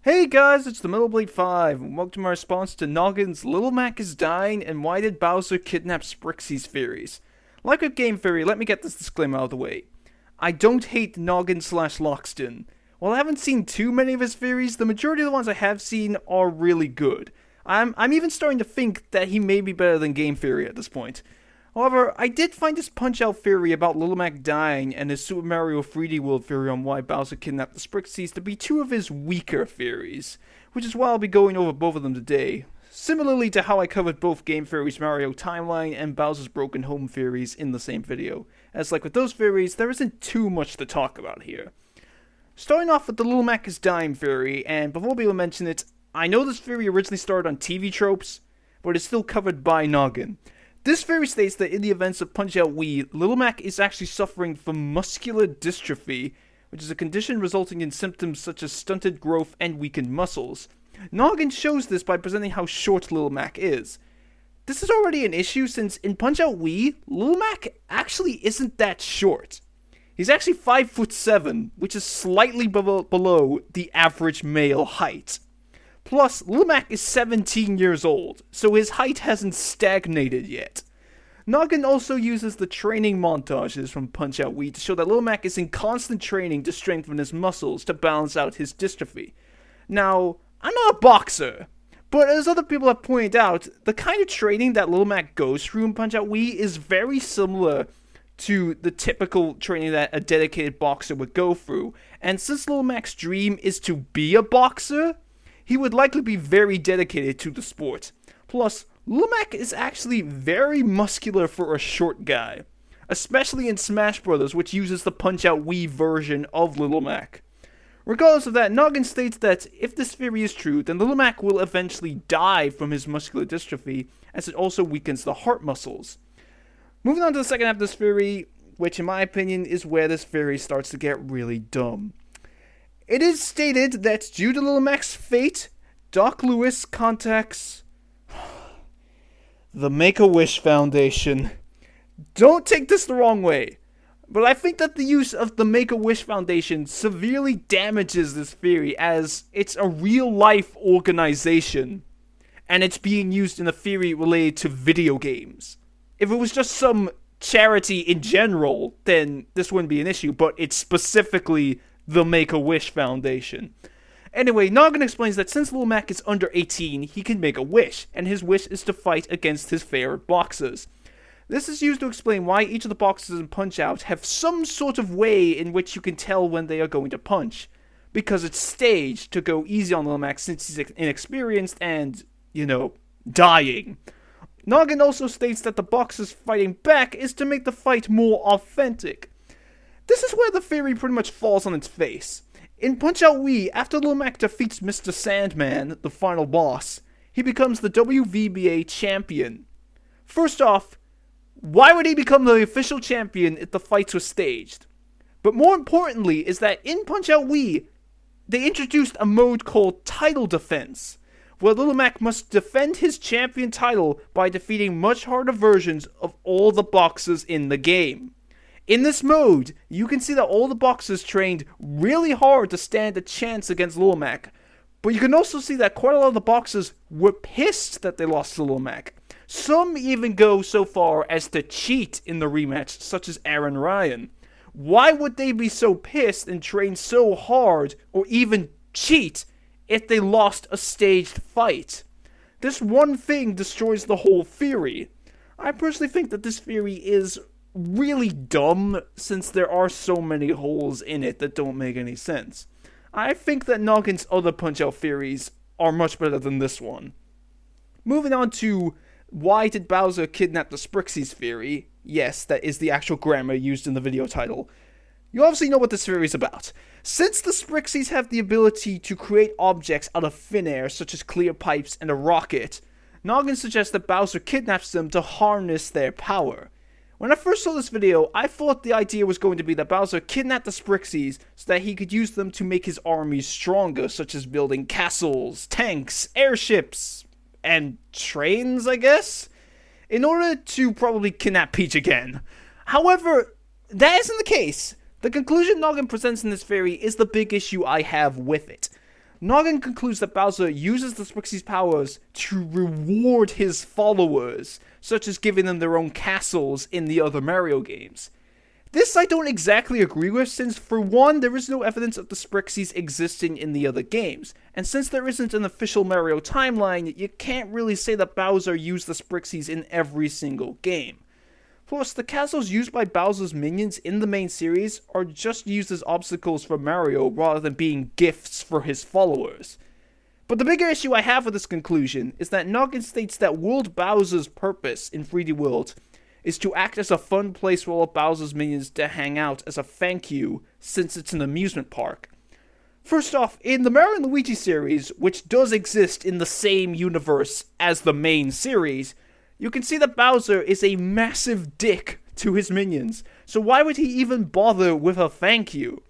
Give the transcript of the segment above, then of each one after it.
Hey guys, it's the Middle Blade 5, and welcome to my response to Noggin's Little Mac is Dying and Why Did Bowser Kidnap Sprixies theories. Like with Game Theory, let me get this disclaimer out of the way. I don't hate Gnoggin slash Loxton. While I haven't seen too many of his theories, the majority of the ones I have seen are really good. I'm even starting to think that he may be better than Game Theory at this point. However, I did find his Punch-Out theory about Little Mac dying and his Super Mario 3D World theory on why Bowser kidnapped the Sprixies to be two of his weaker theories, which is why I'll be going over both of them today. Similarly to how I covered both Game Theory's Mario Timeline and Bowser's Broken Home theories in the same video, as like with those theories, there isn't too much to talk about here. Starting off with the Little Mac is Dying theory, and before we mention it, I know this theory originally started on TV tropes, but it's still covered by Gnoggin. This theory states that in the events of Punch-Out Wii, Little Mac is actually suffering from muscular dystrophy, which is a condition resulting in symptoms such as stunted growth and weakened muscles. Gnoggin shows this by presenting how short Little Mac is. This is already an issue since in Punch-Out Wii, Little Mac actually isn't that short. He's actually 5'7", which is slightly below the average male height. Plus, Little Mac is 17 years old, so his height hasn't stagnated yet. Gnoggin also uses the training montages from Punch-Out Wii to show that Little Mac is in constant training to strengthen his muscles to balance out his dystrophy. Now, I'm not a boxer, but as other people have pointed out, the kind of training that Little Mac goes through in Punch-Out Wii is very similar to the typical training that a dedicated boxer would go through, and since Little Mac's dream is to be a boxer, he would likely be very dedicated to the sport. Plus, Little Mac is actually very muscular for a short guy, especially in Smash Bros., which uses the Punch-Out Wii version of Little Mac. Regardless of that, Gnoggin states that if this theory is true, then Little Mac will eventually die from his muscular dystrophy, as it also weakens the heart muscles. Moving on to the second half of this theory, which in my opinion is where this theory starts to get really dumb. It is stated that due to Little Mac's fate, Doc Lewis contacts the Make-A-Wish Foundation. Don't take this the wrong way, but I think that the use of the Make-A-Wish Foundation severely damages this theory as it's a real-life organization, and it's being used in a theory related to video games. If it was just some charity in general, then this wouldn't be an issue, but it's specifically the Make-A-Wish Foundation. Anyway, Gnoggin explains that since Little Mac is under 18, he can make a wish, and his wish is to fight against his favorite boxers. This is used to explain why each of the boxers in Punch-Out have some sort of way in which you can tell when they are going to punch, because it's staged to go easy on Little Mac since he's inexperienced and, dying. Gnoggin also states that the boxers fighting back is to make the fight more authentic. This is where the theory pretty much falls on its face. In Punch-Out Wii, after Little Mac defeats Mr. Sandman, the final boss, he becomes the WVBA champion. First off, why would he become the official champion if the fights were staged? But more importantly is that in Punch-Out Wii, they introduced a mode called Title Defense, where Little Mac must defend his champion title by defeating much harder versions of all the boxers in the game. In this mode, you can see that all the boxers trained really hard to stand a chance against Little Mac, but you can also see that quite a lot of the boxers were pissed that they lost to Little Mac. Some even go so far as to cheat in the rematch, such as Aaron Ryan. Why would they be so pissed and train so hard, or even cheat, if they lost a staged fight? This one thing destroys the whole theory. I personally think that this theory is really dumb, since there are so many holes in it that don't make any sense. I think that Noggin's other Punch-Out theories are much better than this one. Moving on to why did Bowser kidnap the Sprixies theory. Yes, that is the actual grammar used in the video title. You obviously know what this theory is about. Since the Sprixies have the ability to create objects out of thin air, such as clear pipes and a rocket, Gnoggin suggests that Bowser kidnaps them to harness their power. When I first saw this video, I thought the idea was going to be that Bowser kidnapped the Sprixies so that he could use them to make his armies stronger, such as building castles, tanks, airships, and trains, I guess, in order to probably kidnap Peach again. However, that isn't the case. The conclusion Gnoggin presents in this theory is the big issue I have with it. Noggin concludes that Bowser uses the Sprixies' powers to reward his followers, such as giving them their own castles in the other Mario games. This I don't exactly agree with, since for one, there is no evidence of the Sprixies existing in the other games, and since there isn't an official Mario timeline, you can't really say that Bowser used the Sprixies in every single game. Plus, the castles used by Bowser's minions in the main series are just used as obstacles for Mario rather than being gifts for his followers. But the bigger issue I have with this conclusion is that Noggin states that World Bowser's purpose in 3D World is to act as a fun place for all of Bowser's minions to hang out as a thank you, since it's an amusement park. First off, in the Mario & Luigi series, which does exist in the same universe as the main series, you can see that Bowser is a massive dick to his minions, so why would he even bother with a thank you?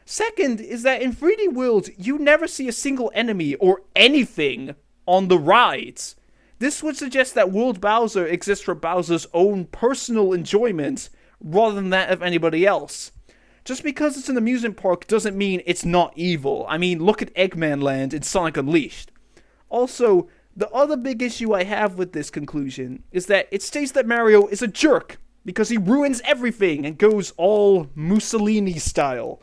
Second is that in 3D World, you never see a single enemy or anything on the rides. This would suggest that World Bowser exists for Bowser's own personal enjoyment, rather than that of anybody else. Just because it's an amusement park doesn't mean it's not evil. I mean, look at Eggman Land in Sonic Unleashed. Also, the other big issue I have with this conclusion is that it states that Mario is a jerk because he ruins everything and goes all Mussolini style.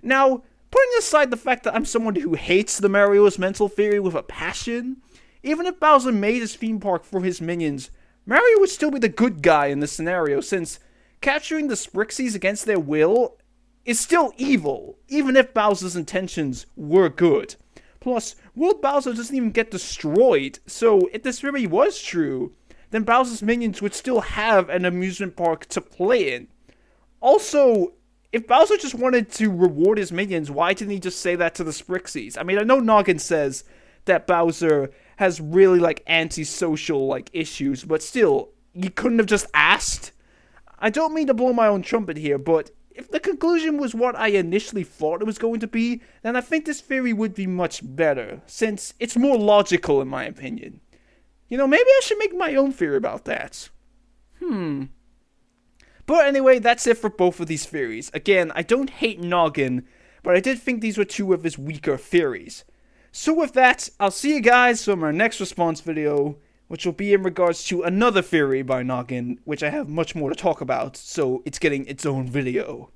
Now, putting aside the fact that I'm someone who hates the Mario's mental theory with a passion, even if Bowser made his theme park for his minions, Mario would still be the good guy in this scenario, since capturing the Sprixies against their will is still evil, even if Bowser's intentions were good. Plus, World Bowser doesn't even get destroyed, so if this theory was true, then Bowser's minions would still have an amusement park to play in. Also, if Bowser just wanted to reward his minions, why didn't he just say that to the Sprixies? I mean, I know Noggin says that Bowser has really, antisocial, issues, but still, you couldn't have just asked? I don't mean to blow my own trumpet here, but if the conclusion was what I initially thought it was going to be, then I think this theory would be much better, since it's more logical in my opinion. You know, maybe I should make my own theory about that. But anyway, that's it for both of these theories. Again, I don't hate Noggin, but I did think these were two of his weaker theories. So with that, I'll see you guys from our next response video, which will be in regards to another theory by Gnoggin, which I have much more to talk about, so it's getting its own video.